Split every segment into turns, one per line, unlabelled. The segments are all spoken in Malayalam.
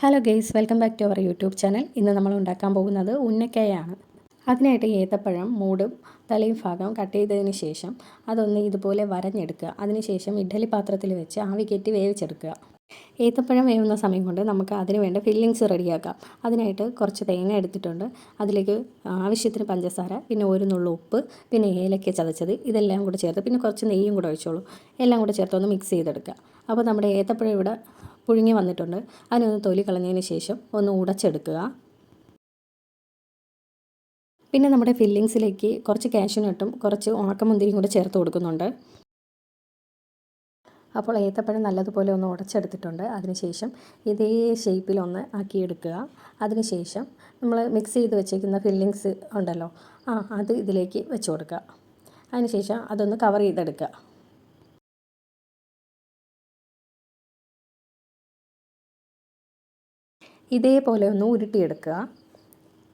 Hello guys, welcome back to our YouTube channel. ഇന്ന് നമ്മൾ ഉണ്ടാക്കാൻ പോകുന്നത് ഉന്നക്കായാണ്. അതിനായിട്ട് ഏത്തപ്പഴം മൂടും തലയും ഭാഗം കട്ട് ചെയ്തതിന് ശേഷം അതൊന്ന് ഇതുപോലെ വരഞ്ഞെടുക്കുക. അതിനുശേഷം ഇഡ്ഡലി പാത്രത്തിൽ വെച്ച് ആവി കയറ്റി വേവിച്ചെടുക്കുക. ഏത്തപ്പഴം വേവുന്ന സമയം കൊണ്ട് നമുക്ക് അതിന് വേണ്ട ഫില്ലിങ്സ് റെഡിയാക്കാം. അതിനായിട്ട് കുറച്ച് തേങ്ങ എടുത്തിട്ടുണ്ട്. അതിലേക്ക് ആവശ്യത്തിന് പഞ്ചസാര, പിന്നെ ഒരു നുള്ളു ഉപ്പ്, പിന്നെ ഏലക്ക ചതച്ചത്, ഇതെല്ലാം കൂടെ ചേർത്ത് പിന്നെ കുറച്ച് നെയ്യും കൂടെ ഒഴിച്ചോളൂ. എല്ലാം കൂടെ ചേർത്ത് ഒന്ന് മിക്സ് ചെയ്തെടുക്കുക. അപ്പോൾ നമ്മുടെ ഏത്തപ്പഴം ഇവിടെ പുഴുങ്ങി വന്നിട്ടുണ്ട്. അതിനൊന്ന് തൊലി കളഞ്ഞതിന് ശേഷം ഒന്ന് ഉടച്ചെടുക്കുക. പിന്നെ നമ്മുടെ ഫില്ലിങ്സിലേക്ക് കുറച്ച് കാഷ്യൂനട്ടും കുറച്ച് ഉണക്കമുന്തിരിയും കൂടെ ചേർത്ത് കൊടുക്കുന്നുണ്ട്. അപ്പോൾ ഏത്തപ്പഴം നല്ലതുപോലെ ഒന്ന് ഉടച്ചെടുത്തിട്ടുണ്ട്. അതിനുശേഷം ഇതേ ഷേപ്പിലൊന്ന് ആക്കിയെടുക്കുക. അതിനുശേഷം നമ്മൾ മിക്സ് ചെയ്ത് വെച്ചേക്കുന്ന ഫില്ലിങ്സ് ഉണ്ടല്ലോ, അത് ഇതിലേക്ക് വെച്ച് കൊടുക്കുക. അതിനുശേഷം അതൊന്ന് കവർ ചെയ്തെടുക്കുക. ഇതേപോലെ ഒന്ന് ഉരുട്ടിയെടുക്കുക.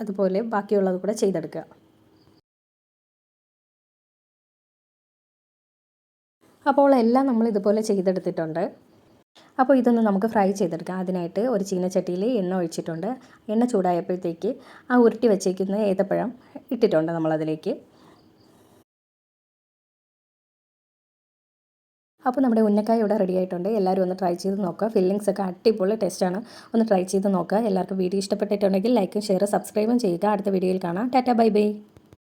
അതുപോലെ ബാക്കിയുള്ളത് കൂടെ ചെയ്തെടുക്കുക. അപ്പോൾ എല്ലാം നമ്മൾ ഇതുപോലെ ചെയ്തെടുത്തിട്ടുണ്ട്. അപ്പോൾ ഇതൊന്ന് നമുക്ക് ഫ്രൈ ചെയ്തെടുക്കാം. അതിനായിട്ട് ഒരു ചീനച്ചട്ടിയിൽ എണ്ണ ഒഴിച്ചിട്ടുണ്ട്. എണ്ണ ചൂടായപ്പോഴത്തേക്ക് ആ ഉരുട്ടി വെച്ചേക്കുന്ന ഏത്തപ്പഴം ഇട്ടിട്ടുണ്ട് നമ്മളതിലേക്ക്. അപ്പോൾ നമ്മുടെ ഉന്നക്കായ ഇവിടെ റെഡി ആയിട്ടുണ്ട്. എല്ലാവരും ഒന്ന് ട്രൈ ചെയ്ത് നോക്കുക. ഫില്ലിങ്സ് ഒക്കെ അടിപൊളി ടേസ്റ്റാണ്. ഒന്ന് ട്രൈ ചെയ്ത് നോക്കുക. എല്ലാവർക്കും വീഡിയോ ഇഷ്ടപ്പെട്ടിട്ടുണ്ടെങ്കിൽ ലൈക്കും ഷെയർ സബ്സ്ക്രൈബും ചെയ്യുക. അടുത്ത വീഡിയോയിൽ കാണാം. Tata, bye bye.